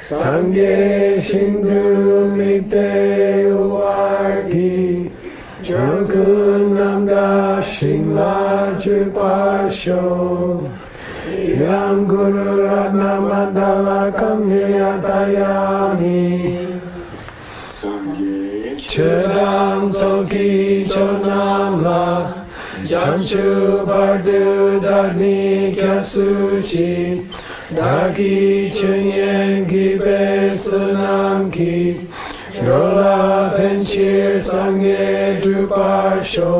Sangye Shindu Mite Uwargi Jokun Namda Shingla Juparsho Yam Guru Ratna Mandala Kamniyatayami Chedam Toki Chonamla Chanchu Badu Dani Kapsuchi Dagi Chunyen Gibe Sunam Ki Rola Penchir Sangye Druparsho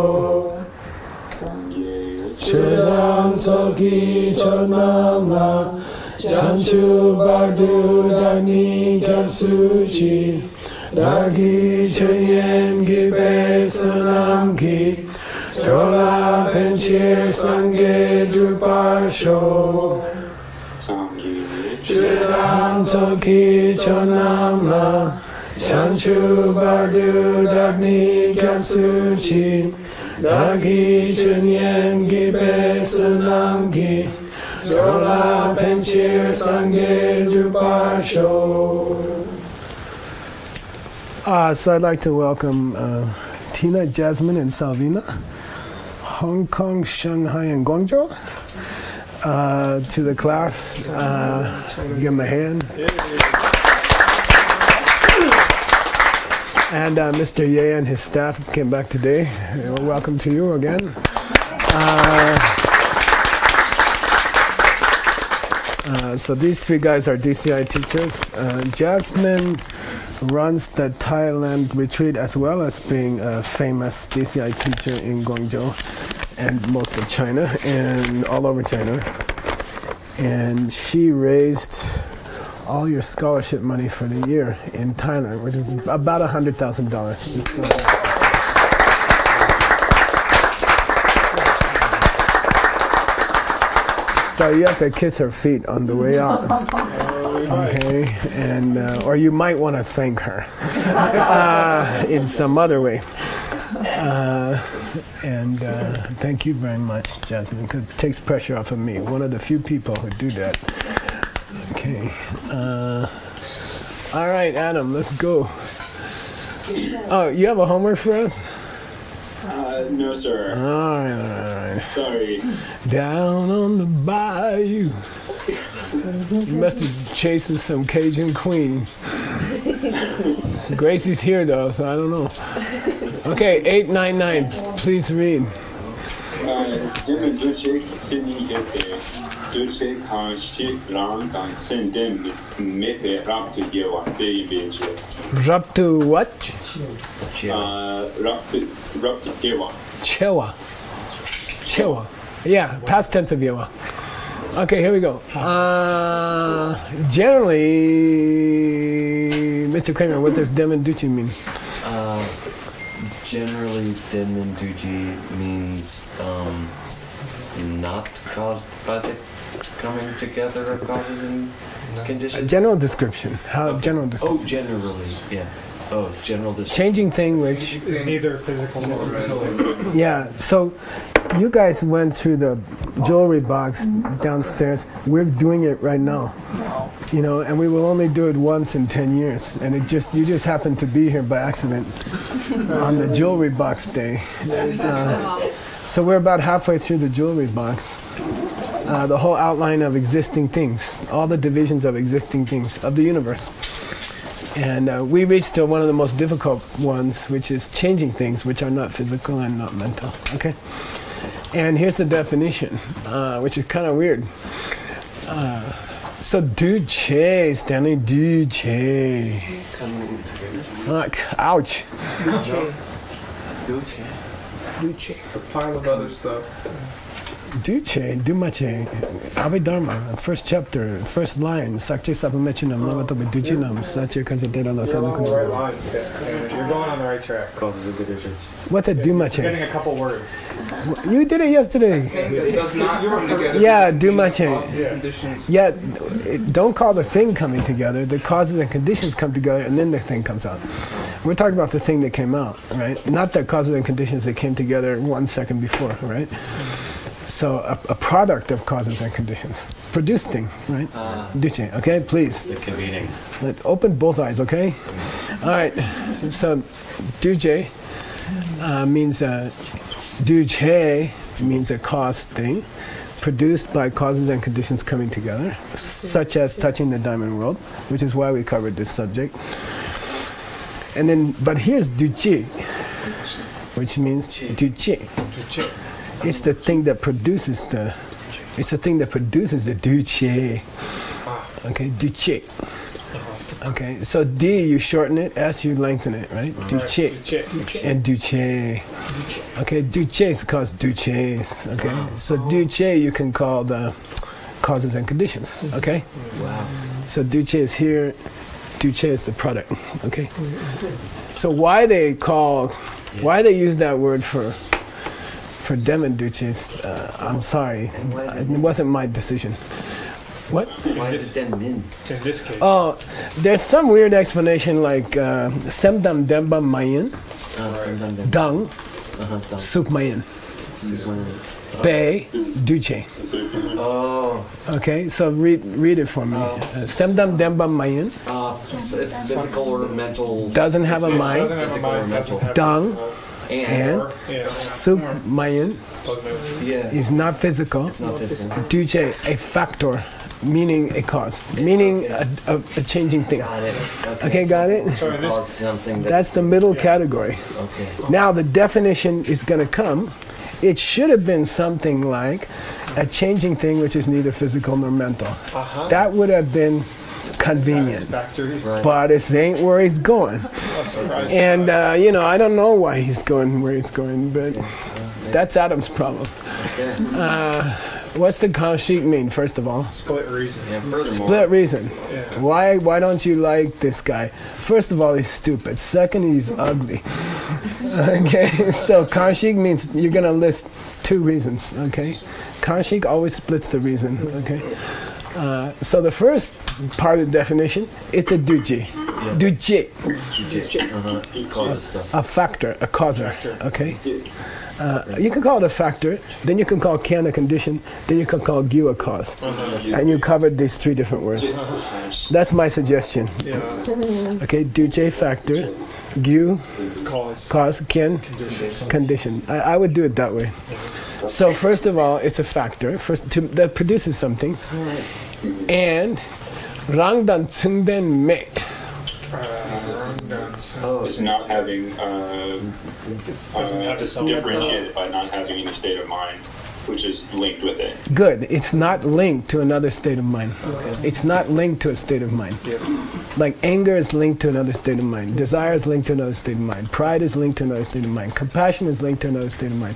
Chedam Toki Chonamla Chanchu Badu Dani Kapsuchi Dagi Chunyen Gibe Sunam Ki Rola Penchir Sangye Druparsho Chedam Toki Chonamla Chanchu Badu Dagni Kapsuchi Dagi Chunyen Gibe Sunamgi Jola Penchir Sangye Druparsho. So I'd like to welcome Tina, Jasmine, and Salvina, Hong Kong, Shanghai, and Guangzhou. To the class, give them a hand. And Mr. Ye and his staff came back today. Welcome to you again. So these three guys are DCI teachers. Jasmine runs the Thailand retreat as well as being a famous DCI teacher in Guangzhou and most of China and all over China. And she raised all your scholarship money for the year in Thailand, which is about $100,000. So you have to kiss her feet on the way out. Okay, and or you might want to thank her in some other way. And thank you very much, Jasmine, because it takes pressure off of me. One of the few people who do that. Okay. All right, Adam, let's go. Oh, you have a homework for us? No, sir. All right. Sorry. Down on the bayou. You must have chasing some Cajun queens. Gracie's here, though, so I don't know. Okay, 899, please read. Rap to what? Chewa. Yeah, past tense of Yewa. Okay, here we go. Generally, Mr. Kramer, what does Demenduchi mean? Generally, Demenduchi means not caused by the coming together of causes and conditions. General description. How okay. General description? Oh, generally, yeah. Oh, general description. Changing thing which is neither physical nor mental. Yeah. So you guys went through the jewelry box downstairs. We're doing it right now. You know, and we will only do it once in 10 years. And you just happened to be here by accident on the jewelry box day. So we're about halfway through the jewelry box. The whole outline of existing things, all the divisions of existing things, of the universe. And we reached to one of the most difficult ones, which is changing things which are not physical and not mental. Okay? And here's the definition, which is kind of weird. So Duce, Stanley, Duce. Ouch. Duce. A pile of other stuff. Duce, Dumache, Abhidharma, first chapter, first line, Sakche Sapamechinam, Lavatobe Duchinam, Sache Kansatera You're along the right line, you're going on the right track. Causes of conditions. What's a Dumache? You're getting a couple words. You did it yesterday. It does not come together. Yeah, Dumache. Conditions. Yeah, don't call the thing coming together. The causes and conditions come together and then the thing comes out. We're talking about the thing that came out, right? Not the causes and conditions that came together 1 second before, right? So a product of causes and conditions. Produced thing, right? Duce, okay, please. The convening. Open both eyes, okay? All right. So duce means duce means a cause thing, produced by causes and conditions coming together, such as touching the diamond world, which is why we covered this subject. And then, but here's duce, which means duce. It's the thing that produces the. It's the thing that produces the duce. Okay, duce. Okay, so D you shorten it, S you lengthen it, right? Duce and duce. Okay, duces cause duces. Okay, so duce you can call the causes and conditions. Okay. Wow. So duce is here, duce is the product. Okay. So why they use that word for demon duces? I'm sorry, it wasn't my decision. What? Why is it den min? In this case. Oh, there's some weird explanation like semdam demba mayin, dung, suk mayin, bay, duce. Oh. Okay, so read it for me. Semdam demba mayin. So it's physical or mental. Doesn't have a mind. Physical or mental. Dung And suk mayin is not physical. it's not physical. Duce, a factor, meaning a cause, meaning a changing thing. Got it. Okay, got it? Cause something that. That's the middle category. Okay. Now the definition is going to come. It should have been something like a changing thing which is neither physical nor mental. That would have been convenient. Satisfactory. Right. But it ain't where he's going. And, I don't know why he's going where he's going, but that's Adam's problem. Okay. What's the Kaushik mean, first of all? Split reason. And furthermore. Split reason. Yeah. Why don't you like this guy? First of all, he's stupid. Second, he's ugly. Okay, so Kaushik means you're going to list two reasons, okay? Kaushik always splits the reason, okay? So the first part of the definition, it's a duce. Duce. Causes stuff. A factor, a causer, okay? You can call it a factor, then you can call can a condition, then you can call gyu a cause. And you covered these three different words. That's my suggestion. Yeah. Okay, duce factor, gyu cause, can condition. I would do it that way. So first of all, it's a factor that produces something. And rangdan tsungden me. It's not having, it's differentiated by not having any state of mind, which is linked with it. Good. It's not linked to another state of mind. It's not linked to a state of mind. Like anger is linked to another state of mind. Desire is linked to another state of mind. Pride is linked to another state of mind. Compassion is linked to another state of mind.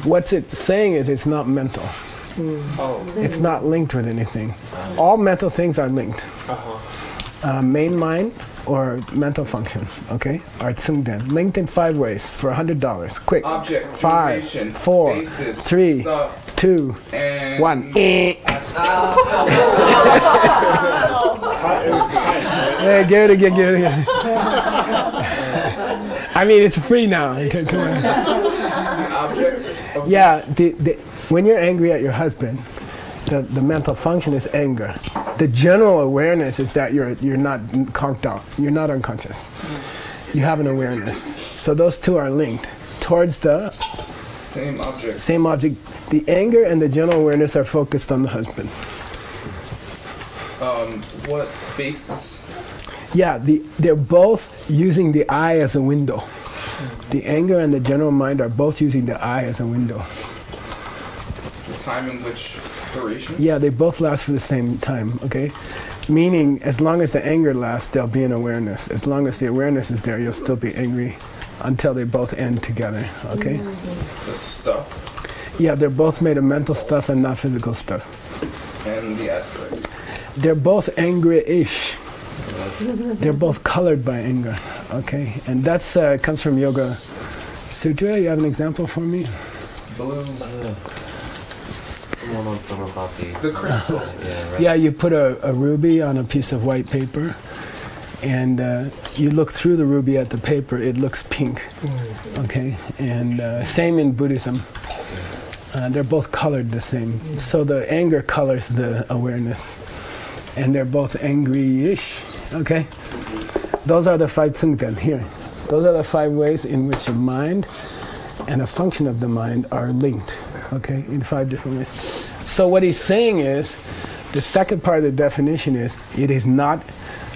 What's it saying is it's not mental. It's not linked with anything. All mental things are linked. Main mind or mental function, okay, are tsungden. Linked in 5 ways for $100. Quick. Object, 5, duration, 4, basis, 3, stuff, 2, and 1. It was tight. Hey, give it again. I mean, it's free now. Okay, come on. the object of Yeah, when you're angry at your husband, the mental function is anger. The general awareness is that you're not conked out. You're not unconscious. You have an awareness. So those two are linked towards the same object. same object. The anger and the general awareness are focused on the husband. What basis? Yeah, they're both using the eye as a window. The anger and the general mind are both using the eye as a window. The time in which duration? Yeah, they both last for the same time, okay? Meaning, as long as the anger lasts, there'll be an awareness. As long as the awareness is there, you'll still be angry until they both end together, okay? The stuff Yeah, they're both made of mental stuff and not physical stuff. and the aspect. They're both angry-ish. They're both colored by anger, okay? And that's comes from Yoga Sutra. You have an example for me? Blue. One on Samapati. The crystal. Yeah, right. Yeah, you put a ruby on a piece of white paper, and you look through the ruby at the paper, it looks pink, okay? And same in Buddhism. They're both colored the same. So the anger colors the awareness. And they're both angry-ish. Okay? Those are the 5 tsungden here. Those are the 5 ways in which a mind and a function of the mind are linked. Okay? In 5 different ways. So what he's saying is, the second part of the definition is, it is not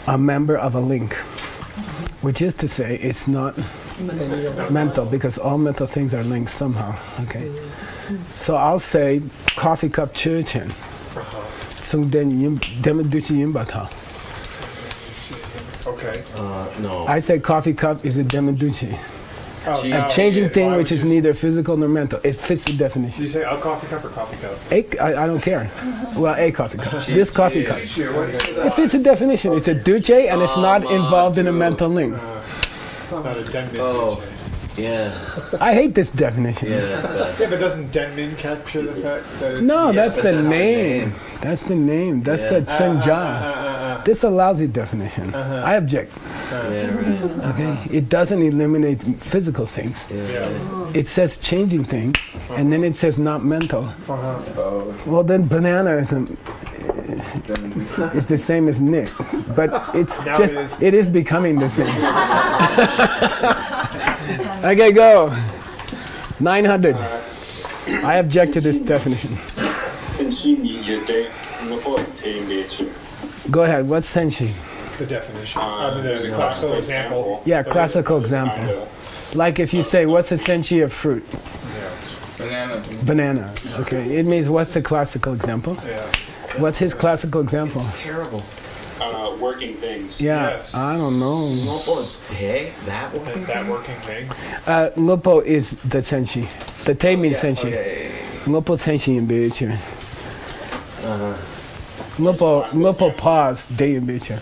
a member of a link. Which is to say, it's not mental, because all mental things are linked somehow. Okay? So I'll say, coffee cup churchen. Okay. No. I say coffee cup is a demenduchi. Oh, A changing thing which is neither physical nor mental. It fits the Did definition. you say a coffee cup or coffee cup? I don't care. Well, a coffee cup. This coffee cup. What is it? It fits the definition. It's a duce and it's not involved in a mental link. It's not a denmin. Oh. Yeah. I hate this definition. Yeah, that's bad. Yeah, but doesn't denmin capture the fact that it's... No, Yeah, that's but the that's not the name. name. That's the name. That's the chenja. This is a lousy definition. I object. Yeah, right. Okay? It doesn't eliminate physical things. Yeah. It says changing thing, and then it says not mental. Well, then banana is the same as Nick, but it's Now just it it is becoming the thing. Okay, go. 900. I object to this definition. Go ahead. What's senshi? The definition. There's The a classical example. Yeah, classical example. Like if you say, what's the senshi of fruit? Banana. Banana. Okay. It means what's the classical example? Yeah. What's his classical example? Terrible. Working things. Yeah. Yes. I don't know. Hey, that one? That working thing. Lupo is the senshi. The te means senshi. Okay. Lupo senshi in Beichu. Lupo pause de in Beichu.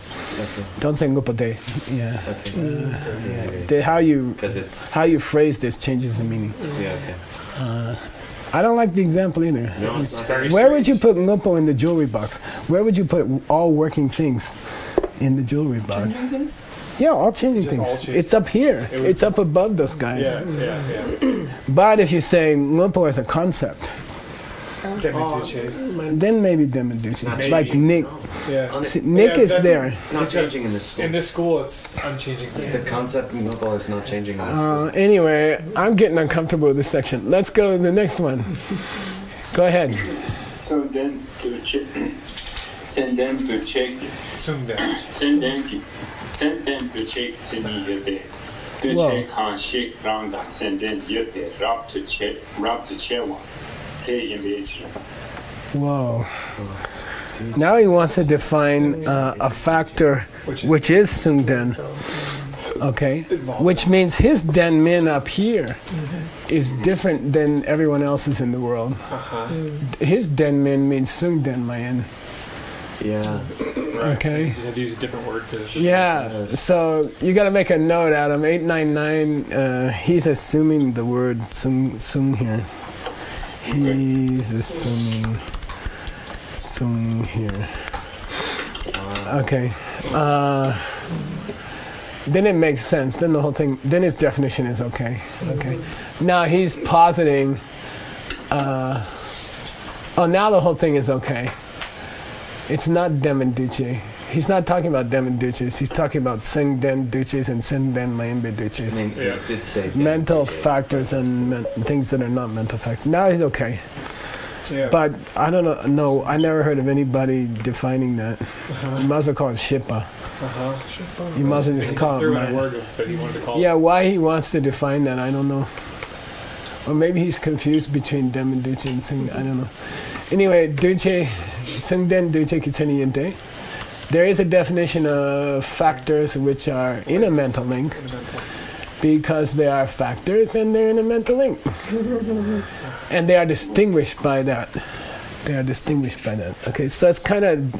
Don't say lupo de. Yeah. How you Because it's... phrase this changes the meaning. Yeah, okay. I don't like the example either. No, it's not. Very Where would you put lupo in the jewelry box? Where would you put all working things in the jewelry box? Changing things? Yeah, all changing Just things. all change- It's up here. It would- It's up above those guys. Yeah. But if you say lupo as a concept, Demenduce. then maybe demenduchi. Not Like changing. Nick. Yeah. See, Nick Yeah, is that- there. It's not changing in this school. In this school, it's unchanging thing. The concept of mobile is not changing in this school. Anyway, I'm getting uncomfortable with this section. Let's go to the next one. Go ahead. So then to check, send them to check, Tsungden. send them to check, send me yete. To Whoa. check han shik ranga, send them yete, rap to check one. Hey, in the Whoa. Now he wants to define a factor which is Sungden. Okay? Which means his Denmin up here is different than everyone else's in the world. His Denmin means Sungden Mayan. Yeah. Okay? You had to use a different word for this. Yeah. So you got to make a note, Adam. 899, he's assuming the word Sung here. He's assuming Sung here. Okay. Then it makes sense. Then the whole thing, then his definition is okay. Okay. Now he's positing, now the whole thing is okay. It's not demenduce. He's not talking about demenduces. He's talking about sengden duces and sengden laimbe I duces. mean, you did say... Mental factors and things that are not mental factors. Now he's okay. Yeah. But I don't know. No, I never heard of anybody defining that. You must have called it Shippa. You must have just called threw it. in a word that he wanted to call Yeah, why he wants to define that, I don't know. Or maybe he's confused between Dem and Duce and Sing. I don't know. Anyway, Duce, Singden Duce Kitseniyente. There is a definition of factors which are in a mental link because they are factors and they're in a mental link. And they are distinguished by that. They are distinguished by that. Okay, so it's kind of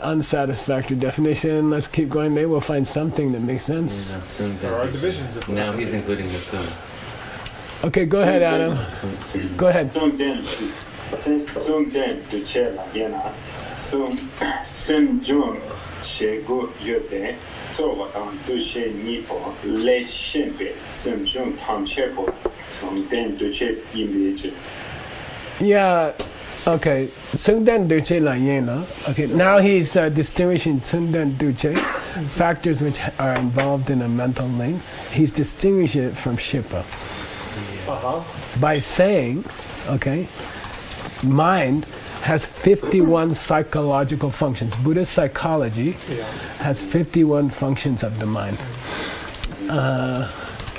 unsatisfactory definition. Let's keep going. Maybe we'll find something that makes sense. There are divisions of Now he's including the soon. Okay, go ahead, Adam. Go ahead. Sungden to check again. Sem Jun Shegu Yote, so what on to she Nipo, Le Shimpe, Sem Jun Tam Chepo, Yeah, okay. Sungdan Duche La Yena. Okay, now he's distinguishing Sungdan Duche, factors which are involved in a mental link. He's distinguishing it from Shipa. By saying, okay, mind has 51 psychological functions. Buddhist psychology has 51 functions of the mind,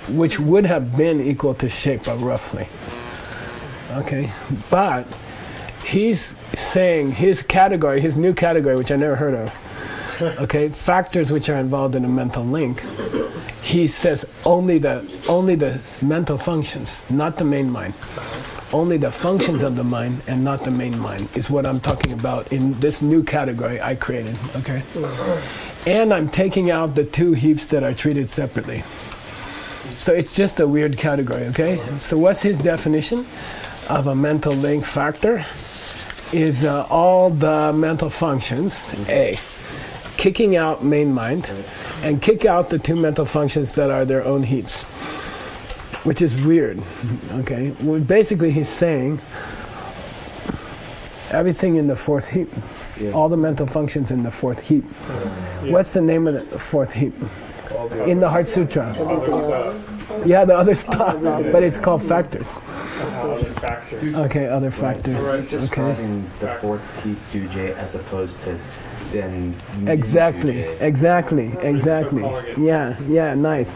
which would have been equal to Shepa roughly. Okay, but he's saying his category, his new category, which I never heard of, okay, factors which are involved in a mental link. He says only the mental functions, not the main mind. Only the functions of the mind and not the main mind is what I'm talking about in this new category I created, okay? And I'm taking out the two heaps that are treated separately. So it's just a weird category, okay? So what's his definition of a mental link factor? Is all the mental functions, A, kicking out main mind, and kick out the two mental functions that are their own heaps. Which is weird, okay? Well, basically he's saying everything in the fourth heap, all the mental functions in the fourth heap. What's the name of the fourth heap? In the Heart Sutra. Yeah, the other stuff, but it's called factors. Other factors. Okay, other factors. Describing the fourth heap Duje as opposed to then. Exactly. Yeah, nice.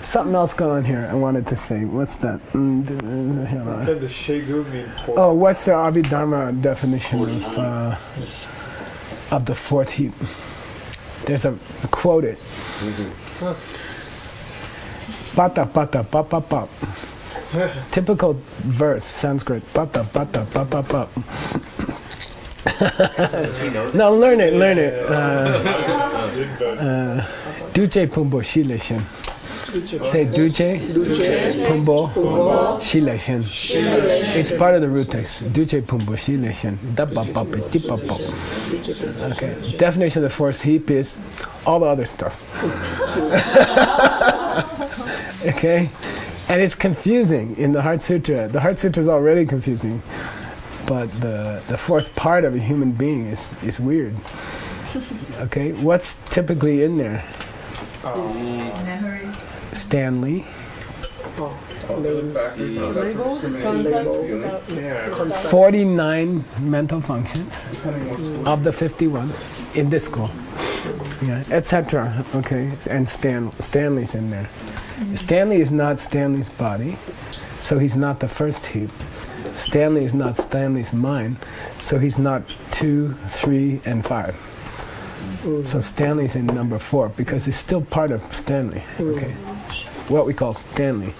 Something else going on here I wanted to say. What's that? The Shegu mean fourth. Oh, what's the Abhidharma definition of the fourth heap? There's a quoted. Pata pata pa pa pa. Typical verse, Sanskrit. Pata pata pa pa pa. No, learn it. Duche pumbo shileshin. Say duche pumbo shileshin. It's part of the root text. Duche pumbo shileshin. Okay. Definition of the fourth heap is all the other stuff. Okay? And it's confusing in the Heart Sutra. The Heart Sutra is already confusing. But the fourth part of a human being is weird. Okay, what's typically in there? Memory. Stanley. 49 mental functions of the 51 in this school. Yeah, etc. Okay, and Stanley's in there. Stanley is not Stanley's body, so he's not the first heap. Stanley is not Stanley's mind, so he's not 2, 3, and 5. So Stanley's in number 4 because he's still part of Stanley. Okay, what we call Stanley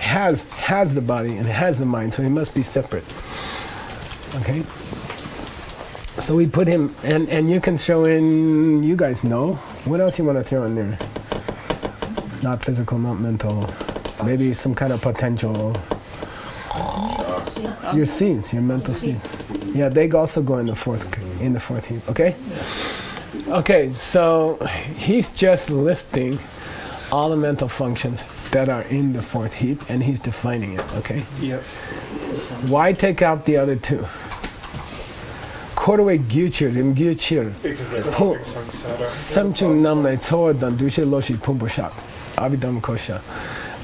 has the body and has the mind, so he must be separate. Okay, so we put him, and you can throw in. You guys know what else you want to throw in there? Not physical, not mental. Maybe some kind of potential. Your seeds, your mental seeds. Yeah, they also go in the fourth heap. Okay. Okay, so he's just listing all the mental functions that are in the fourth heap, and he's defining it. Okay. Yep. Why take out the other two? Korwe gyuchir, gyuchir. Because they're causing samsara. Samchung namle tsodan dushe loshi pumbushak. Abhidhamma kosha.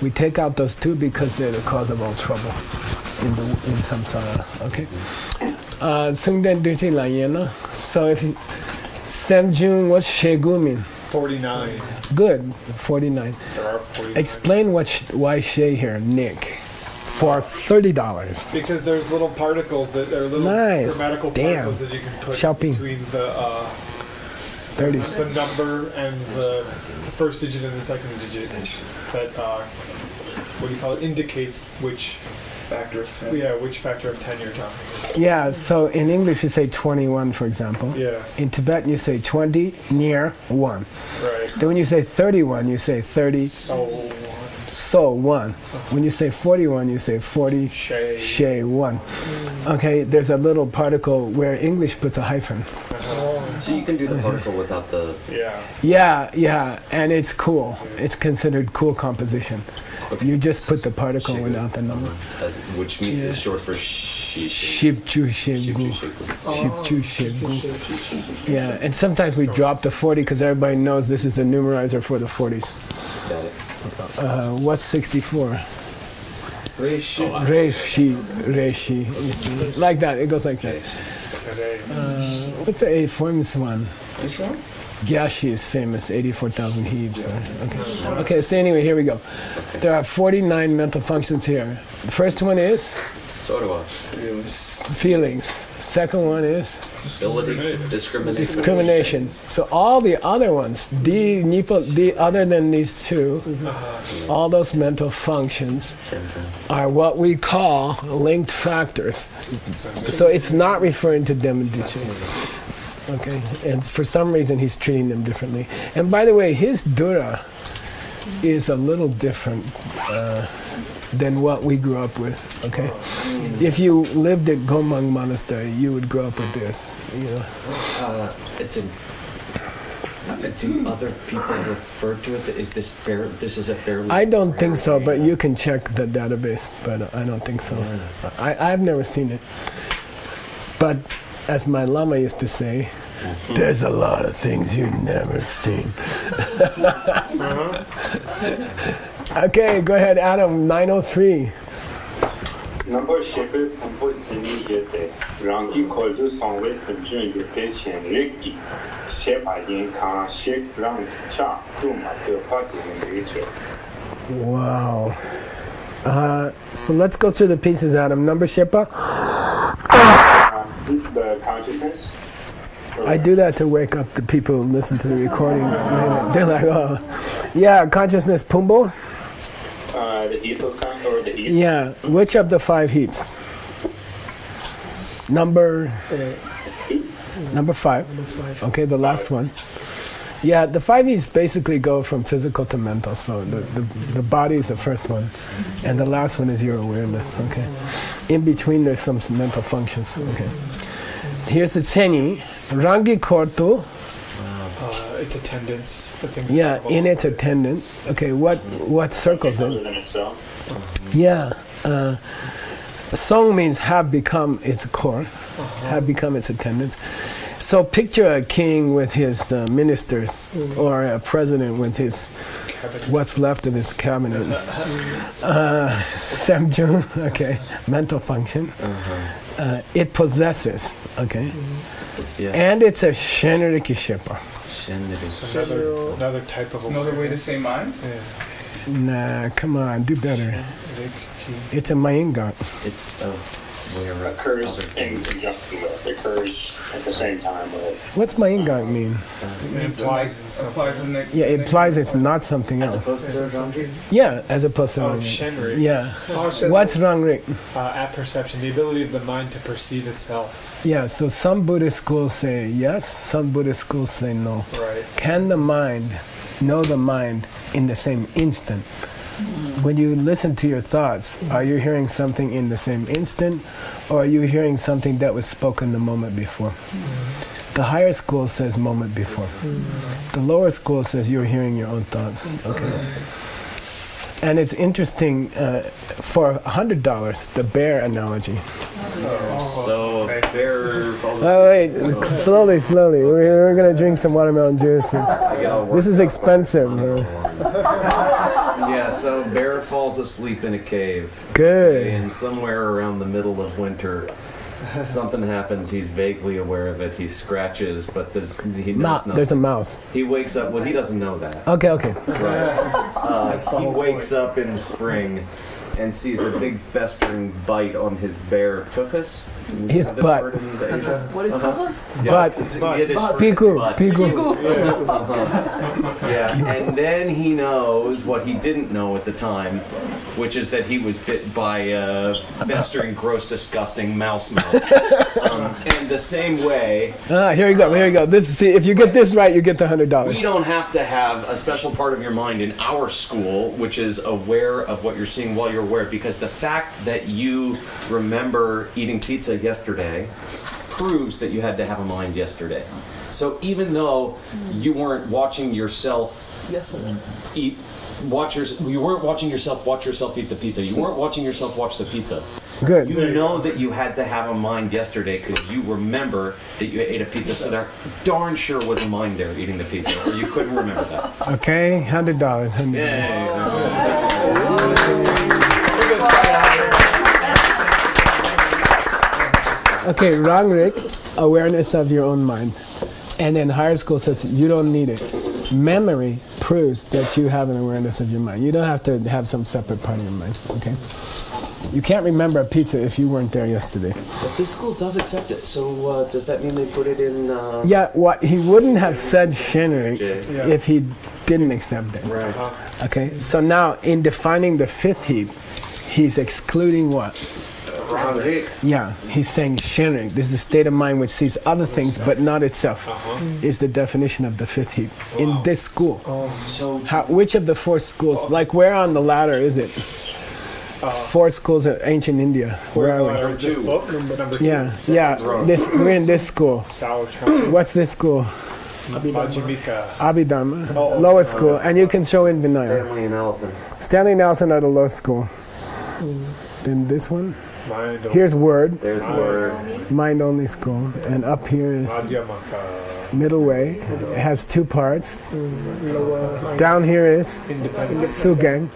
We take out those two because they're the cause of all trouble in samsara. Okay. Sungden duchi la yena. So if Samjung, what's shegu mean? 49. Good. 49. There are 49. Explain why she here, Nick, for $30. Because there's little particles that are little grammatical particles that you can put between the 30. The number and the first digit and the second digit that what do you call it? Indicates which factor of 10. Yeah, which factor of 10 you're talking. Yeah, so in English you say 21, for example. Yes. In Tibetan you say 20 near 1. Right. Then when you say 31, you say 30 so 1. When you say 41, you say 40 she 1. Okay, there's a little particle where English puts a hyphen. So you can do the particle without the. Yeah, and it's cool. It's considered cool composition. Okay. You just put the particle without the number. Which means it's short for shi. Shibchu Shegu. Shibchu Shegu. Yeah, and sometimes we drop the 40 because everybody knows this is the numerizer for the 40s. Got it. What's 64? Reishi. Like that, it goes like that. What's the 8 forms one? Which one? Gyashi is famous, 84,000 heaves. Okay, so anyway, here we go. There are 49 mental functions here. The first one is feelings. Second one is discrimination. So all the other ones, other than these two, all those mental functions are what we call linked factors. So it's not referring to them in detail. Okay, and for some reason he's treating them differently. And by the way, his dura is a little different than what we grew up with. Okay, if you lived at Gomang Monastery, you would grow up with this. You know, do other people refer to it? Is this fair? This is a fairly. I don't think so, but you can check the database. But I don't think so. I've never seen it. But as my lama used to say, there's a lot of things you've never seen. Okay, go ahead, Adam, 903. Number shepherd composed immediately. Rangi Koldu Songway Subjun Education Ricky. Shepherd in Khan, Shep Rang Cha, Duma, the party in nature. Wow. So let's go through the pieces, Adam. Number Shepa? The consciousness. I do that to wake up the people who listen to the recording later. They're like, oh. Yeah, consciousness, Pumbo? The heap of or the heap? Yeah, which of the 5 heaps? Number 5. Okay, the last one. Yeah, the 5 heaps basically go from physical to mental. So the body is the first one, and the last one is your awareness. Okay, in between there's some mental functions. Okay, here's the Tseni, Rangi Kortu. Its attendance. Yeah, in its attendant. Okay, what circles it? Yeah, song means have become its core, have become its attendants. So picture a king with his ministers, or a president with his what's left of his cabinet. Samjung, okay, mental function. It possesses, okay, and it's a Shenriki Shepa. Another type of Another way to say mind? Nah, come on, do better. It's a Mayingat. It's where Occurs in conjunction with, occurs at the same time with. What's Mayingat mean? It implies Yeah, it implies it's not something else. As opposed to Rangri? Yeah, as opposed to Shenri. Yeah. What's Rangrik? Apperception, the ability of the mind to perceive itself. Yeah, so some Buddhist schools say yes, some Buddhist schools say no. Right. Can the mind know the mind in the same instant? When you listen to your thoughts, are you hearing something in the same instant, or are you hearing something that was spoken the moment before? The higher school says moment before. The lower school says you're hearing your own thoughts. Okay. And it's interesting, for $100, the bear analogy. So bear. Oh wait, slowly. We're gonna drink some watermelon juice. This is expensive. Yeah, so bear falls asleep in a cave. Good. And somewhere around the middle of winter, something happens. He's vaguely aware of it. He scratches, but he knows nothing. There's a mouse. He wakes up. Well, he doesn't know that. Okay. Right. He wakes up in spring and sees a big festering bite on his bare tuchus. His butt. What is tuchus? Butt. It's Yiddish for Pigu. Yeah, and then he knows what he didn't know at the time, which is that he was bit by a festering, gross, disgusting mouse mouth. And the same way... Here you go. See, if you get this right, you get the $100. We don't have to have a special part of your mind in our school, which is aware of what you're seeing while you're aware, because the fact that you remember eating pizza yesterday proves that you had to have a mind yesterday. So even though you weren't watching yourself eat, you weren't watching yourself watch yourself eat the pizza. You weren't watching yourself watch the pizza. Good. You know that you had to have a mind yesterday because you remember that you ate a pizza. So there darn sure was a mind there eating the pizza, or you couldn't remember that. Okay, $100. Okay, Rangrik, awareness of your own mind. And then higher school says you don't need it. Memory proves that you have an awareness of your mind. You don't have to have some separate part of your mind, okay? You can't remember a pizza if you weren't there yesterday. But this school does accept it, so does that mean they put it in... Yeah, he wouldn't have said Shinri if he didn't accept it. Right. Okay, so now in defining the fifth heap, he's excluding what? Yeah, he's saying Shinri. This is a state of mind which sees other things but not itself, is the definition of the fifth heap in this school. So Which of the four schools, like where on the ladder is it? Four schools in ancient India. Where are we? This book, number 2. Yeah. We're in this school. What's this school? Majjhimika. Abhidharma, lowest school, and you can show in Vinaya. Stanley and Ellison. Stanley and Nelson are the lowest school. Then this one. Mind Here's word. There's word. Mind only school, and up here is Madhyamaka. middle way. It has two parts. Down here is Sugang,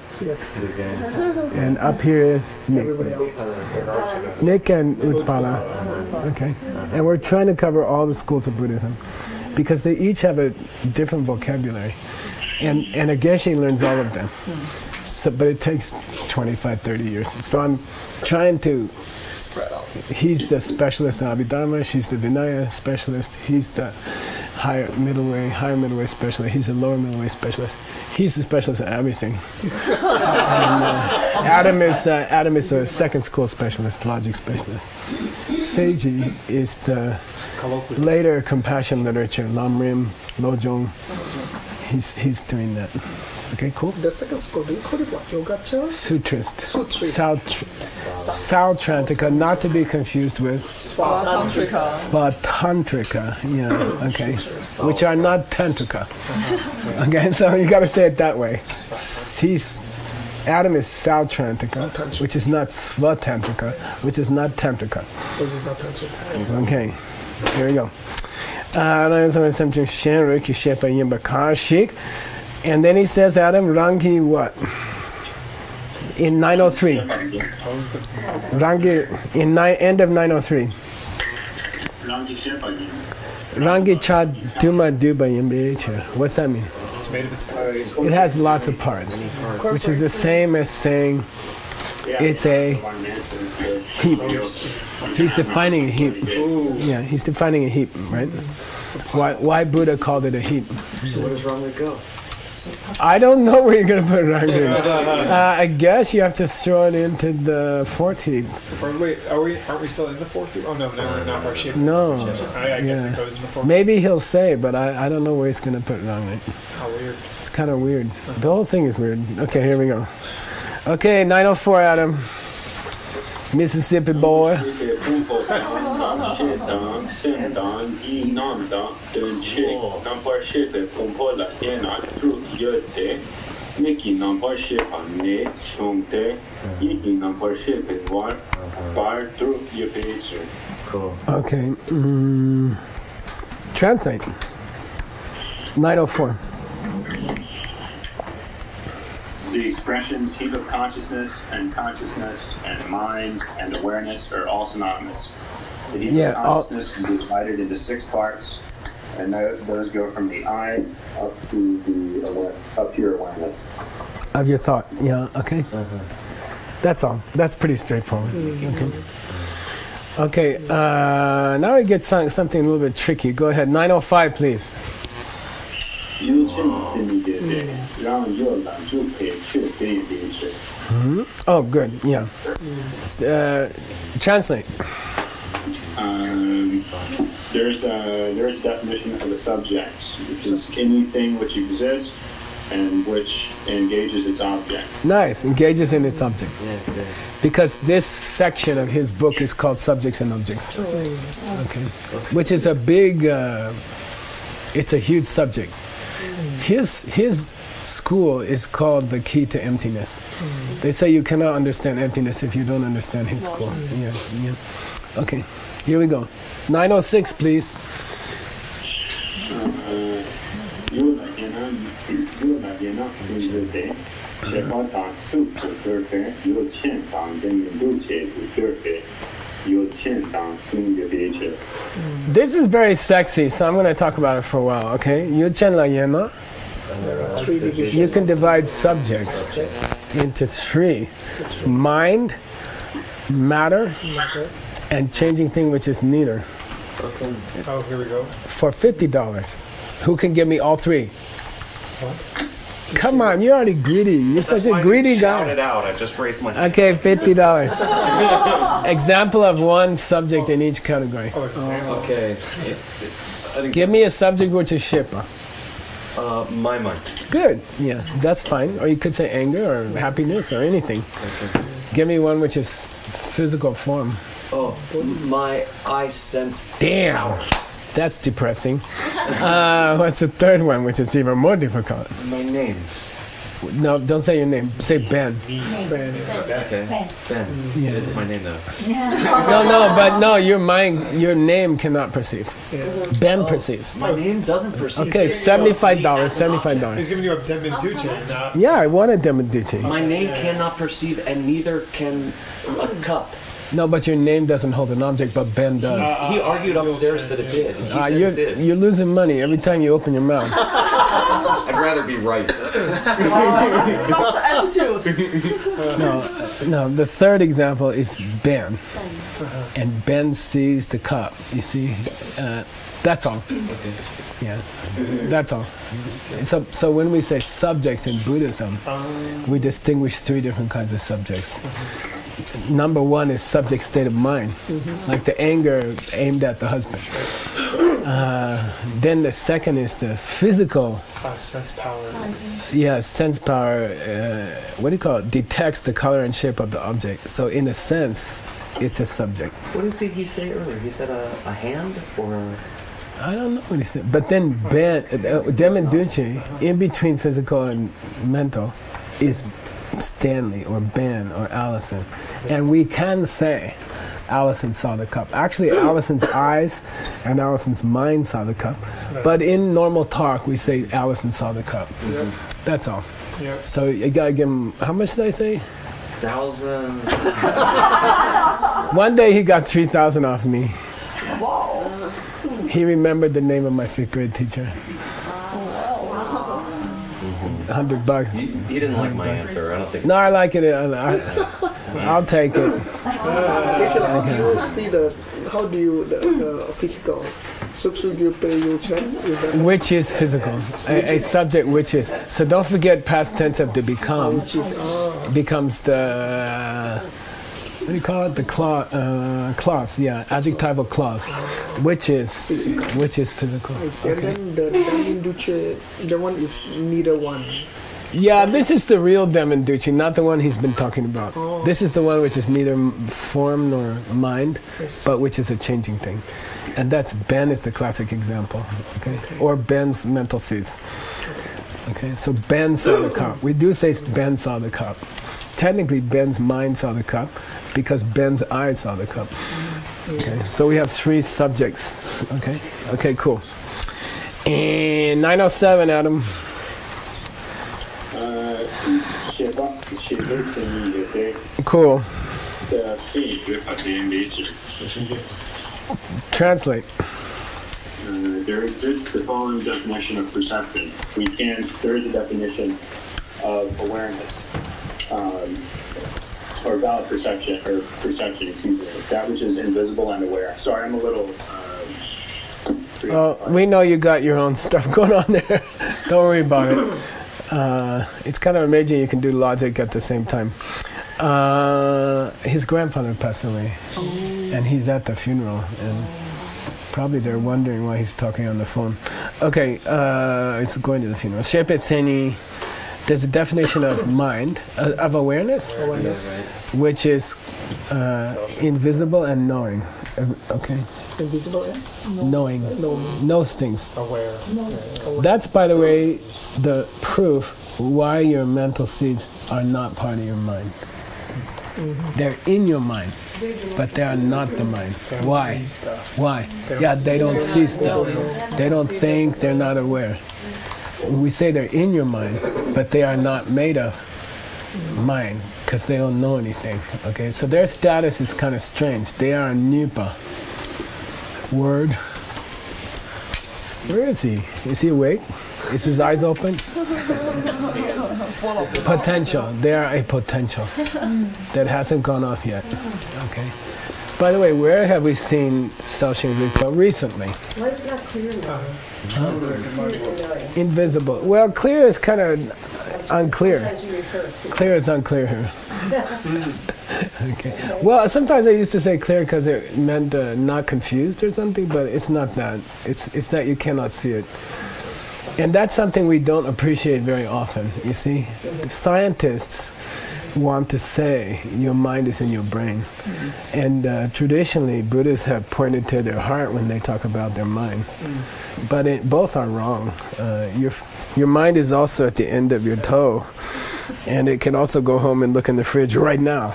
and up here is Nick and Utpala. Okay, and we're trying to cover all the schools of Buddhism because they each have a different vocabulary, and a Geshe learns all of them. So, but it takes 25, 30 years. So I'm trying to spread out. He's the specialist in Abhidharma, she's the Vinaya specialist, he's the higher middle way specialist, he's the lower middle way specialist. He's the specialist in everything. And Adam is the second school specialist, logic specialist. Seiji is the later compassion literature, Lamrim, Lojong. He's doing that. Okay, cool. The second school, do you call it what? Yogacara? Sutrist. Sutrist. Sautrantika, not to be confused with Svatantrika. Svatantrika. Yeah, okay. Which are not tantrika. Okay, so you got to say it that way. Adam is Sautrantika, which is not Svatantrika, which is not tantrika. Which is not tantrika. Okay, here we go. And then he says, Adam, Rangi what? In 903. Rangi, end of 903. Rangi cha duma duba yimbecha. What's that mean? It's made of its parts. It has lots of parts, which is the same as saying it's a heap. He's defining a heap. Yeah, he's defining a heap, right? Why Buddha called it a heap? So where does Rangi go? I don't know where you're going to put Rangi. I guess you have to throw it into the fourth heap. Or wait, aren't we still in the fourth heap? Oh no, we're not. We're shaping. No. I guess it goes in the fourth. Maybe he'll say, but I don't know where he's going to put Rangi. How weird. It's kind of weird. The whole thing is weird. Okay, here we go. Okay, 904, Adam. Mississippi boy. Cool. Okay. Translate. 904. The expressions heap of consciousness and mind and awareness are all synonymous. The heap of consciousness can be divided into 6 parts, and those go from the I up to your awareness. Of your thought, yeah, okay. That's all. That's pretty straightforward. Okay, now we get something a little bit tricky. Go ahead, 905, please. Oh, good, yeah. Translate. There's a definition of a subject, which is anything which exists and which engages its object. Nice, engages in its object. Yeah, good. Because this section of his book is called Subjects and Objects. Okay. Which is a big, it's a huge subject. His school is called The Key to Emptiness. They say you cannot understand emptiness if you don't understand his school. Yeah, yeah. Okay, here we go. 906, please. This is very sexy, so I'm going to talk about it for a while, okay? You can divide subjects into three: mind, matter, and changing thing, which is neither. Oh, here we go. For $50. Who can give me all three? Come on, you're already greedy. You're such a greedy Shout guy. it out. I just raised my hand. Okay, $50. Example of one subject in each category. Okay. Give me a subject which is shippa. My mind. Good. Yeah, that's fine. Or you could say anger or happiness or anything. Okay. Give me one which is physical form. Oh, my eye sense. Damn. That's depressing. What's the third one, which is even more difficult? My name. No, don't say your name. Say Ben. Okay. Ben. Yeah. This is my name though. No, your name cannot perceive. Ben perceives. My name doesn't perceive. Okay, $75. He's giving you a Devin Duce, not... Yeah, I wanted Demeducci. My name cannot perceive, and neither can a cup. No, but your name doesn't hold an object, but Ben does. He argued upstairs that it did. He said it did. You're losing money every time you open your mouth. I'd rather be right. That's the attitude. No, the third example is Ben. And Ben sees the cup. You see? That's all. Okay. Yeah, that's all. So when we say subjects in Buddhism, we distinguish three different kinds of subjects. Number one is subject state of mind, like the anger aimed at the husband. Then the second is the physical. Sense power. Yeah, sense power. What do you call it? Detects the color and shape of the object. So in a sense, it's a subject. What did he say earlier? He said a hand or a... I don't know what he said. But then Demeducci, in between physical and mental, is Stanley or Ben or Allison. And we can say Allison saw the cup. Actually, Allison's eyes and Allison's mind saw the cup. But in normal talk, we say Allison saw the cup. That's all. Yep. So you gotta give him, how much did I say? 1,000. One day he got 3,000 off me. He remembered the name of my 5th grade teacher. $100. He didn't like my answer. I don't think. No, I like it. I'll take it. You see how do you, the physical, Which is physical. A subject which is. So don't forget past tense of to become. Becomes the, what do you call it? The clause, yeah, adjectival clause, which is physical. And then the Demeduce, the one is neither one. Yeah, this is the real Demeducci, not the one he's been talking about. This is the one which is neither form nor mind, but which is a changing thing. And that's Ben is the classic example, okay? Or Ben's mental seeds. Okay, so Ben saw the cup. We do say Ben saw the cup. Technically, Ben's mind saw the cup because Ben's eyes saw the cup. Okay, so we have 3 subjects. Okay, cool. And 907, Adam. Cool. Translate. There exists the following definition of perception. There is a definition of awareness, or valid perception, excuse me, that which is invisible and aware. Sorry, I'm a little... we know you got your own stuff going on there. Don't worry about it. It's kind of amazing you can do logic at the same time. His grandfather passed away, and he's at the funeral, and Probably they're wondering why he's talking on the phone. Okay, it's going to the funeral. Shepe Tseni, there's a definition of mind, of awareness, which is invisible and knowing. Okay. Invisible and Knowing. Knows things. Aware. That's, by the way, the proof why your mental seeds are not part of your mind. They're in your mind, but they are not the mind. Why? Why? Yeah, they don't see stuff. They don't think, they're not aware. We say they're in your mind, but they are not made of mind, because they don't know anything. Okay, so their status is kind of strange. They are a nipa. Word. Where is he? Is he awake? Is his eyes open? Potential. They are a potential that hasn't gone off yet. Okay. By the way, where have we seen Saoxing Rigpa recently? Why is it not clear now? Invisible. Well, clear is kind of unclear. As you refer to. Clear is unclear here. Okay. Well, sometimes I used to say clear because it meant not confused or something, but it's not that. It's that you cannot see it. And that's something we don't appreciate very often, you see. Scientists want to say your mind is in your brain. And traditionally, Buddhists have pointed to their heart when they talk about their mind. But both are wrong. Your mind is also at the end of your toe. And it can also go home and look in the fridge right now.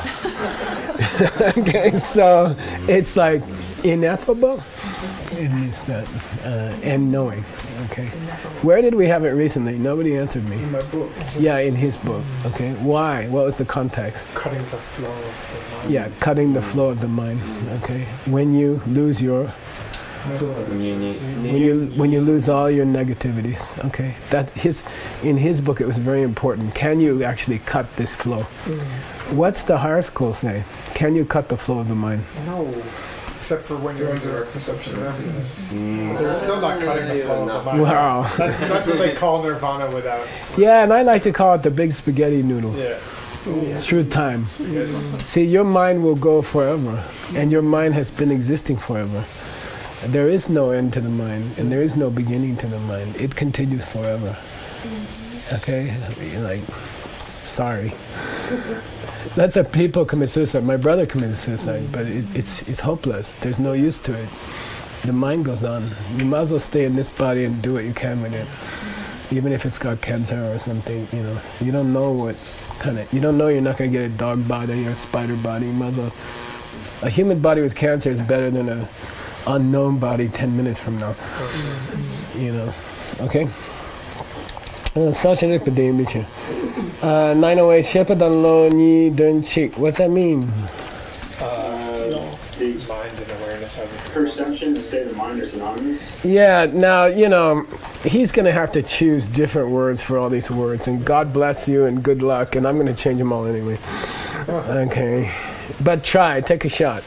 Okay, so it's like ineffable. It means that, and knowing. Okay. Where did we have it recently? Nobody answered me. In my book. Yeah, in his book. Okay. Why? What was the context? Cutting the flow of the mind. Yeah, cutting the flow of the mind. Okay. When you lose your when you lose all your negativity. Okay. In his book it was very important. Can you actually cut this flow? What's the higher school say? Can you cut the flow of the mind? No. Except for when you're into perception of emptiness. They're still not cutting the flow of the mind. Wow. That's what they call nirvana without. Yeah, and I like to call it the big spaghetti noodle. Yeah. Through time. See, your mind will go forever, and your mind has been existing forever. There is no end to the mind, and there is no beginning to the mind. It continues forever. Okay? You're like, sorry. Lots of people commit suicide. My brother committed suicide, but it's hopeless. There's no use to it. The mind goes on. You might as well stay in this body and do what you can with it. Even if it's got cancer or something, you know. You don't know what kind of, you don't know you're not going to get a dog body or a spider body. You might as well, a human body with cancer is better than an unknown body 10 minutes from now. You know. Okay? 908 Shepadan Lo Ni Dun Chik. What's that mean? Mind and awareness of Perception and state of mind are synonymous. Yeah, now, you know, he's going to have to choose different words for all these words. And God bless you and good luck. And I'm going to change them all anyway. Okay. But try, take a shot.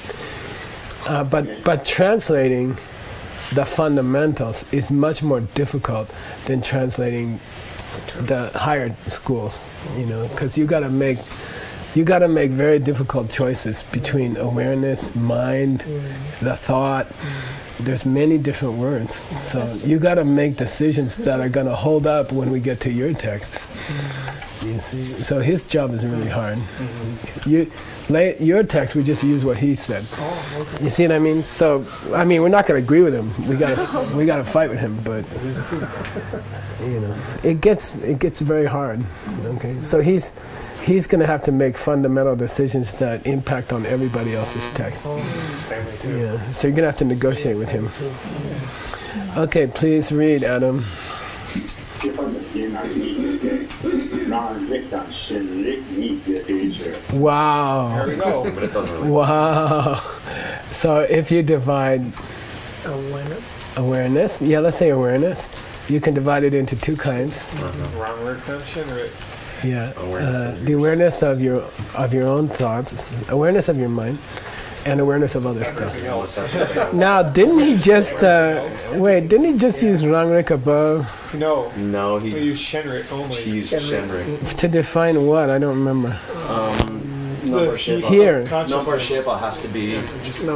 But translating the fundamentals is much more difficult than translating the higher schools, you know, because you got to make very difficult choices between awareness, mind, the thought. There's many different words, so you got to make decisions that are going to hold up when we get to your text. You see, so his job is really hard. Your text, we just use what he said. You see what I mean? So, I mean, we're not going to agree with him. We got to fight with him, but you know, it gets very hard. Okay, so he's going to have to make fundamental decisions that impact on everybody else's text. Yeah, so you're going to have to negotiate with him. Okay, please read, Adam. Wow. There we go. Wow. So if you divide awareness, yeah, let's say awareness, you can divide it into two kinds. Wrong word function, right? Yeah. The awareness of your own thoughts, awareness of your mind, and awareness of other stuff. Now, didn't he just Didn't he just use Rangrik above? No, he used Shenrik only. He used Shenrik. To define what? I don't remember. Number Shepa. Here. Number Shepa has to be Number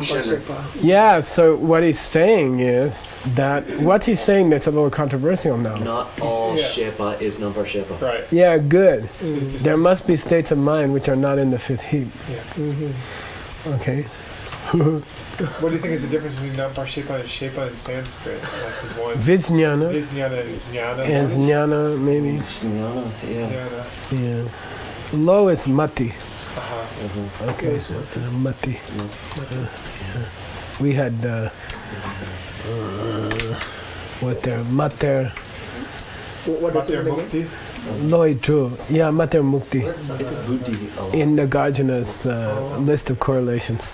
Shinrin. Shepa. Yeah, so what he's saying is that, what's he saying that's a little controversial now? Not all Yeah. Shepa is Number Shepa. Right. Yeah, good. There must be states of mind which are not in the fifth heap. Yeah. Okay. What do you think is the difference between Nambar Shepa and Shepa in Sanskrit? Like is one Vijnana Vijnana and Jnana. and Jnana, maybe. Jnana, yeah. Jnana. Yeah. Low is mati. Uh-huh. Okay. Mati. Yeah. We had what there? Mater. What is Mater it again? Mukti. Loi true. Yeah, Mater Mukti. It's Buddhi. In Nagarjuna's list of correlations.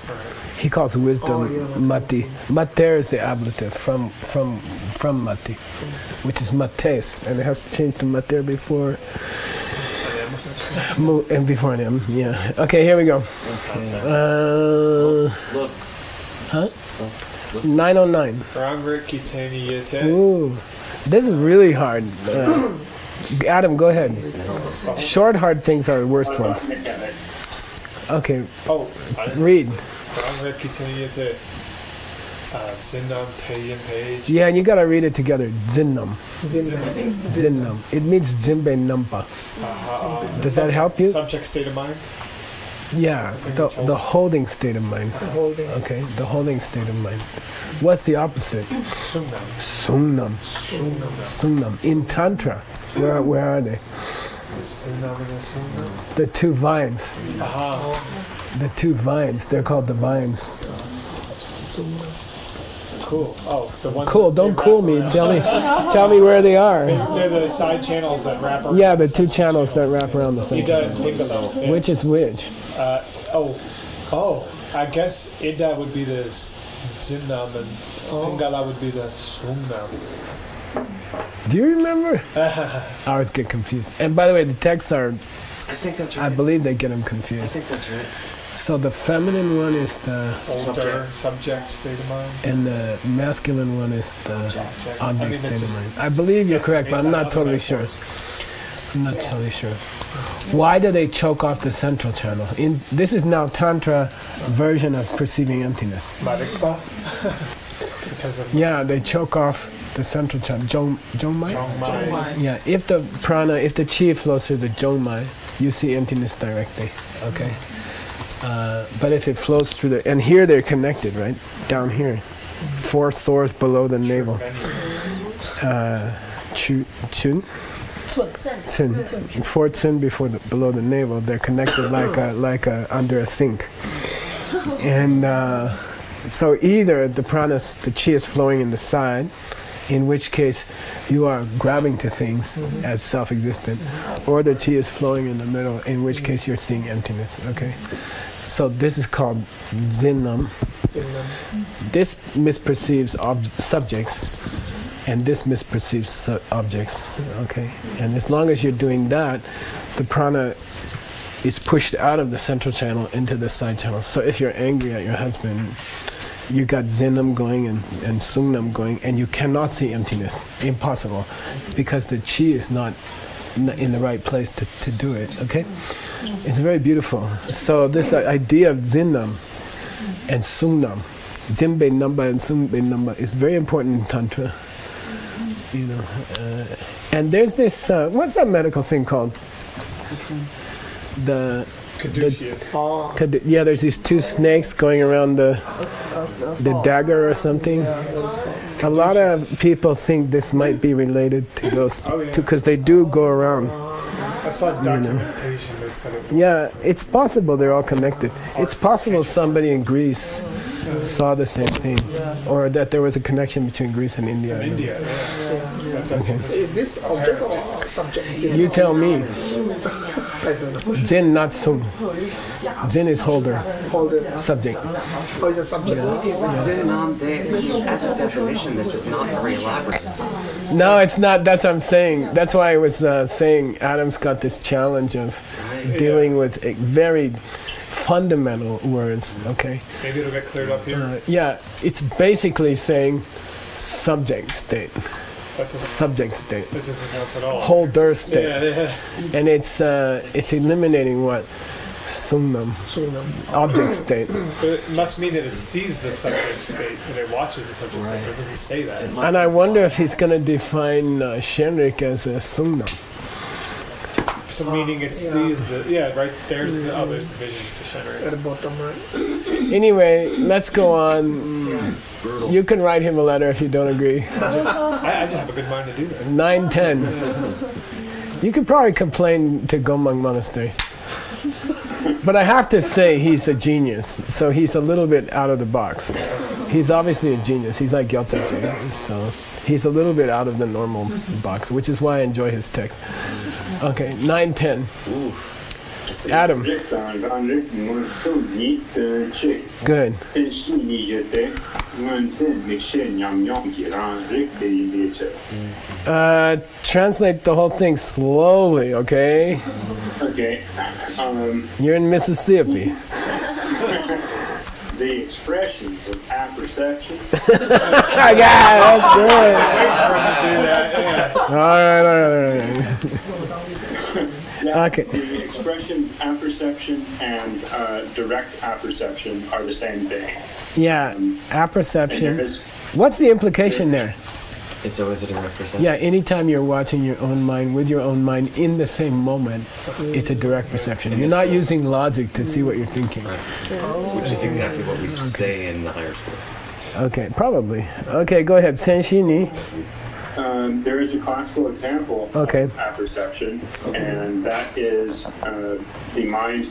He calls wisdom mati. Mater is the ablative from mati, which is mates, and it has to change to mater before and before an M. Yeah. Okay, here we go. Look. Huh? 909. Rangre Kitani Yete. Ooh, this is really hard. Adam, go ahead. Short, hard things are the worst ones. Okay, Oh, read. Rangre Kitani Yete. Zindam Tayin Page. Yeah, and you gotta read it together. Zinnam. Zinda. Zinnam. It means Jimbe Nampa. Does that help you? Subject state of mind. Yeah, the holding state of mind. Holding. Okay, the holding state of mind. What's the opposite? Sumnam. Sumnam. Sumnam. In Tantra, where are they? Sumnam and Sumnam. The two vines. The two vines. They're called the vines. Cool. Oh, the one. Cool. Don't cool me. Tell me where they are. They're the side channels that wrap around. Yeah, the two channels that wrap around the same. Ida and Pingala. Which is which? I guess Ida would be the Zinnam and Pingala would be the Sumnam. Do you remember? I always get confused. And by the way, the texts are, I think that's I right. believe they get them I confused. think that's right. So the feminine one is the, Older subject state of mind. and the masculine one is the I object mean, state it's of just- mind. I believe you're correct, but I'm not totally sure. I'm not totally sure. Why do they choke off the central channel? This is now Tantra version of perceiving emptiness. Marikpa. Because of Yeah, they choke off the central channel. Jongmai? Jongmai. Yeah, if the prana, if the chi flows through the Jongmai, you see emptiness directly. Okay. But if it flows through the, and here they're connected, right? Down here. 4 thors below the navel. Chun? Chin. 4 chin below the navel. They're connected like under a sink. And so either the prana, the chi is flowing in the side, in which case you are grabbing to things as self-existent, or the chi is flowing in the middle, in which case you're seeing emptiness. Okay. So this is called Zinnam. This misperceives subjects, and this misperceives objects. Okay, and as long as you're doing that, the prana is pushed out of the central channel into the side channel. So if you're angry at your husband, you got Zinnam going and Sungnam going, and you cannot see emptiness. Impossible, because the chi is not in the right place to do it. Okay. It's very beautiful. So this idea of Zinnam and Sungnam, Jimbe Namba and Sungbe Namba, is very important in Tantra. You know, and there's this, what's that medical thing called? The Caduceus. yeah, there's these 2 snakes going around the dagger or something. A lot of people think this might be related to those two, because they do go around. I saw documentation that said it. Yeah, it's possible they're all connected. It's possible somebody in Greece saw the same thing, or that there was a connection between Greece and India. India, yeah. Okay. Is this object or subject? You tell me. I don't know. Jin, not Sung. Jin is holder, Holder. subject. Oh, it's a subject. Zinnam, as a definition, this is not very elaborate. No, it's not. That's what I'm saying. That's why I was saying Adam's got this challenge of dealing with very fundamental words. Okay. Maybe it'll get cleared up here. Yeah, it's basically saying subject state. Subject state. This isn't else at all. Holder state. Yeah. And it's eliminating what? Sungnam, Sungnam. object state. But it must mean that it sees the subject state, that it watches the subject state, but it doesn't say that. And I wonder if he's going to define Shenrik as a Sungnam. So meaning it sees the, right, there's the there's divisions to Shenrik. At the bottom right. Anyway, let's go on. You can write him a letter if you don't agree. I have a good mind to do that. 9:10. You could probably complain to Gomang Monastery. But I have to say he's a genius, so he's a little bit out of the box. He's obviously a genius. He's like Gyaltsen Jay, so he's a little bit out of the normal box, which is why I enjoy his text. Okay, 9:10. Adam. Good. Translate the whole thing slowly, okay? Okay. You're in Mississippi. The expressions of apperception. I got it. That's good. All right. Okay. The expressions apperception and direct apperception are the same thing. Yeah, apperception. There is- What's the implication there? It's always a direct perception. Yeah, anytime you're watching your own mind with your own mind in the same moment, it's a direct perception. You're not using logic to see what you're thinking. Right. Which is exactly what we say in the higher school. Okay, probably. Okay, go ahead. Senshini. There is a classical example Okay. of apperception, and that is the mind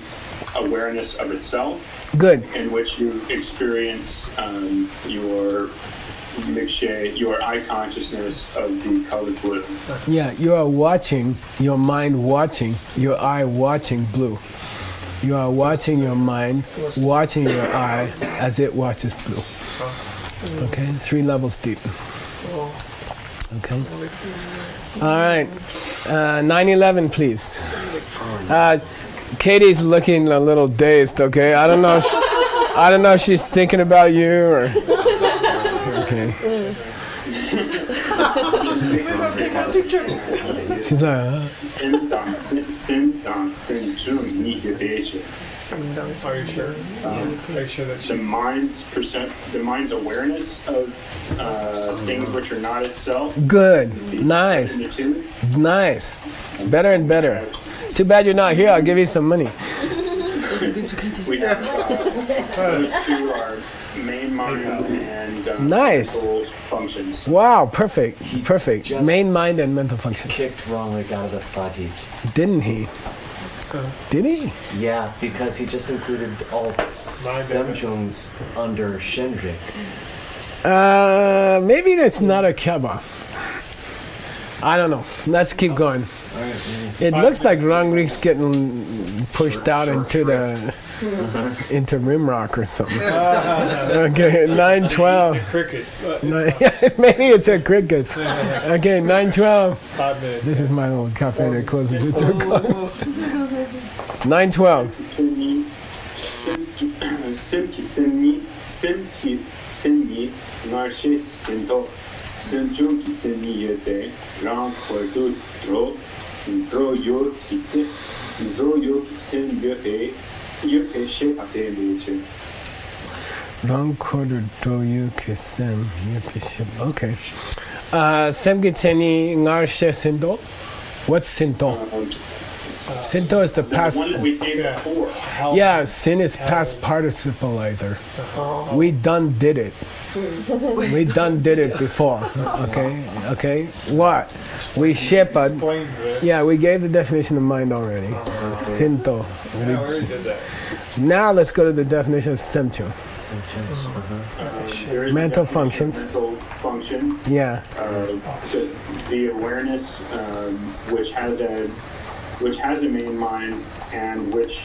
awareness of itself, Good. in which you experience your eye consciousness of the color blue. Yeah, you are watching, your mind watching, your eye watching blue. You are watching your mind, watching your eye as it watches blue. Okay, 3 levels deep. Okay. All right. 9/11, please. Katie's looking a little dazed. Okay, I don't know. I don't know if she's thinking about you or. Okay. She's like. Are you sure? Are you sure that The mind's awareness of things which are not itself. Good. Nice. In the two. Nice. Better and better. It's too bad you're not here. I'll give you some money. We have those two are main mind and Nice. mental functions. Wow. Perfect. Perfect. just- Main mind and mental function. Kicked wrongly out of the thought heaps. Didn't he? Did he? Yeah, because he just included all Semchungs under Shenrik. Maybe that's not a keba. I don't know. Let's keep going. It looks like Rangrik's getting pushed out into the into Rimrock or something. Okay, 9:12. crickets? Maybe it's a crickets. Okay, 9:12. 5 minutes. This is my little cafe that closes at 2 o'clock. It's 9:12. Wrong quarter do you kisem okay. Semgitseni ngarshe sindo. What's sinto? Sinto is the The past. one that we gave before. Yeah, sin is past participleizer. We done did it. We done did it before. Okay. What? We shepherd. Explain the. Yeah, we gave the definition of mind already. Sinto. Yeah, we already did that. Now let's go to the definition of semchu. There is a Mental definition of functions. Mental function. Yeah. The awareness which has a main mind and which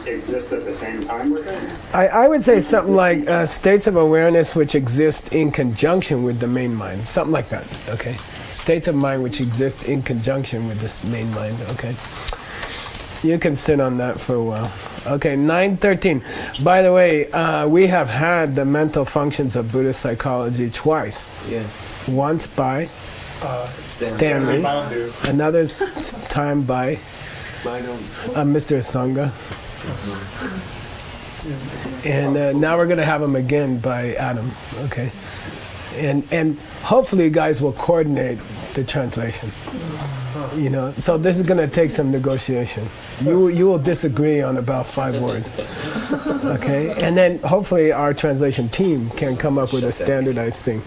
exist at the same time with it. I would say something like states of awareness which exist in conjunction with the main mind. Something like that, okay? States of mind which exist in conjunction with this main mind, okay? You can sit on that for a while. Okay, 9:13. By the way, we have had the mental functions of Buddhist psychology twice. Yeah. Once by Stanley. Stanley, another time by Mr. Sangha. And now we're going to have him again by Adam. Okay. And hopefully you guys will coordinate the translation. You know, so this is going to take some negotiation. You will disagree on about 5 words. Okay? And then hopefully our translation team can come up with a standardized thing.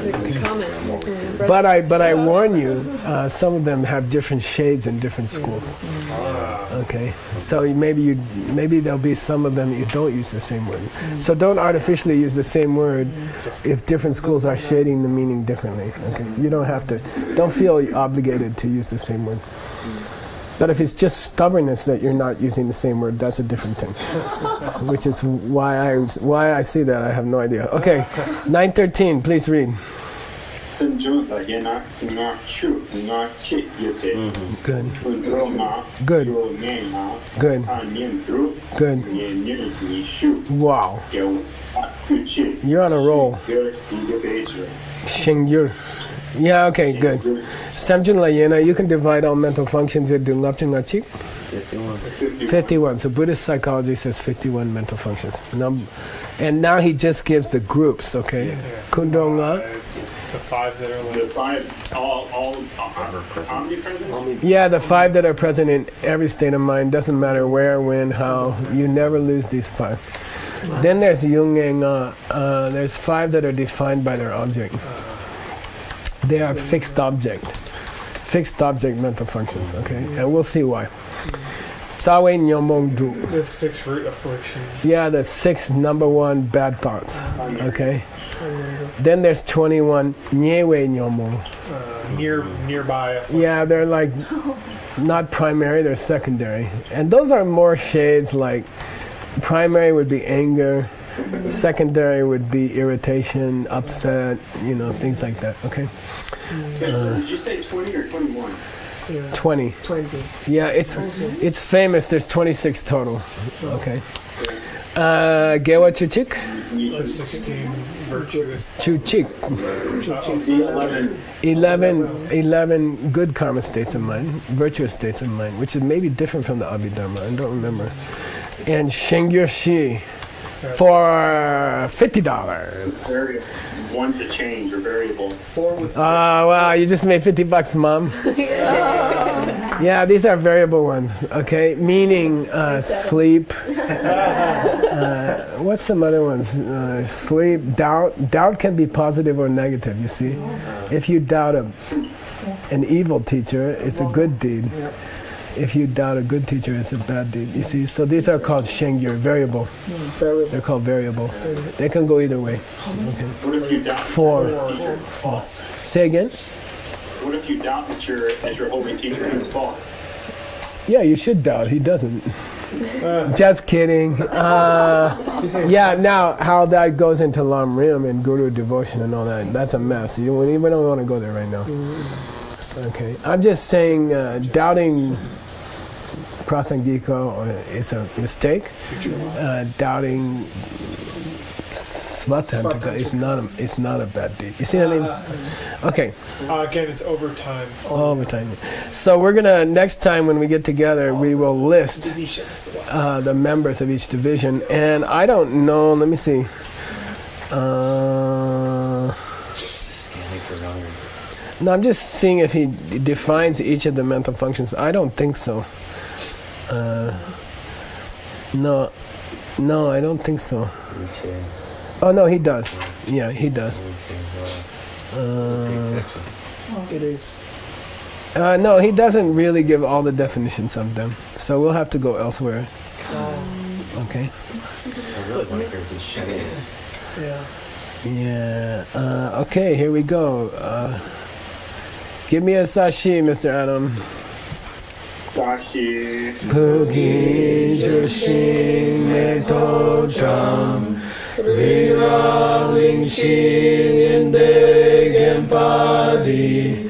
Okay. But I warn you, some of them have different shades in different schools. Okay, so maybe there'll be some of them you don't use the same word. So don't artificially use the same word if different schools are shading the meaning differently. Okay, you don't have to. Don't feel obligated to use the same word. But if it's just stubbornness that you're not using the same word, that's a different thing. Which is why I see that, I have no idea. Okay, 913, please read. Good. Good. Good. Good. Wow. You're on a roll. Shingyur. Yeah, okay, good. Samjun Layena, you can divide all mental functions into 51. So Buddhist psychology says 51 mental functions. And now he just gives the groups, okay? Kundonga. The 5 that are like... The 5, all omnipresent? Yeah, the 5 that are present in every state of mind. Doesn't matter where, when, how. You never lose these 5. Then there's Yungenga. There's 5 that are defined by their object. They are fixed object mental functions, okay? And we'll see why. Tsawe Nyomong Du. The 6 root afflictions. Yeah, the 6 number 1 bad thoughts, okay? Then there's 21 Nyewe Nyomong. Nearby. Yeah, they're like not primary, they're secondary. And those are more shades like primary would be anger, secondary would be irritation, upset, you know, things like that, okay? Did you say 20 or 21? Yeah. 20. Yeah, it's famous. There's 26 total. Okay. Gewa Chuchik? 16 virtuous. Chuchik. 11 good karma states of mind, virtuous states of mind, which is maybe different from the Abhidharma. I don't remember. And Shengyur Shi for $50. One's a change or variable. 4 with... Wow, you just made $50, Mom. Yeah, these are variable ones, okay? Meaning sleep. What's some other ones? Sleep, doubt. Doubt can be positive or negative, you see? If you doubt an evil teacher, it's a good deed. If you doubt a good teacher, it's a bad deed, you see? So these are called shengyur, variable. They're called variable. They can go either way. Okay. What if you doubt 4. Say again? What if you doubt that your holy teacher is false? Yeah, you should doubt. He doesn't. Just kidding. Yeah, now how that goes into Lam Rim and Guru devotion and all that, that's a mess. You don't even want to go there right now. Okay. I'm just saying doubting Prasangika is a mistake. Doubting Svatantrika is not a bad deed. You see what I mean? Okay. Again, it's overtime. Overtime. So we're gonna next time when we get together, we will list the members of each division. And I don't know. Let me see. No, I'm just seeing if he defines each of the mental functions. I don't think so. No, I don't think so. Oh, no, he does. Yeah, he does. It is. No, he doesn't really give all the definitions of them. So we'll have to go elsewhere. Okay. I really want to hear this shit. Yeah. Okay, here we go. Give me a sashi, Mr. Adam. Sashi. Pugi Jushin Meto Cham Rira Lingshin Yende Gempadi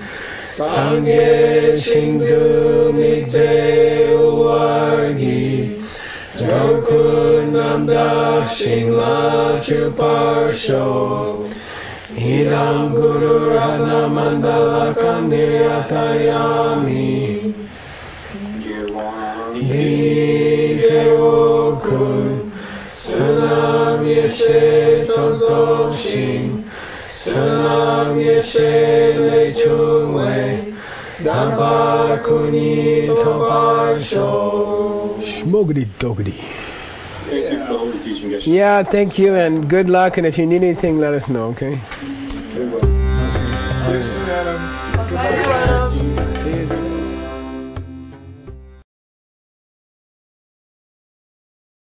Sangye Shindu Mite Uwargi Jokun Namda Shingla Chuparsho Idam Guru Radha Mandala Kandiyatayami Dikreokun Sanam Yeshe Tonsoshin Sanam Yeshe Lechungwei Dabar Kuni Tobar Sho Shmogri Dogri. Thank you for all the teaching, guys. Yeah, thank you and good luck. And if you need anything, let us know, okay? See you soon, Adam. Bye.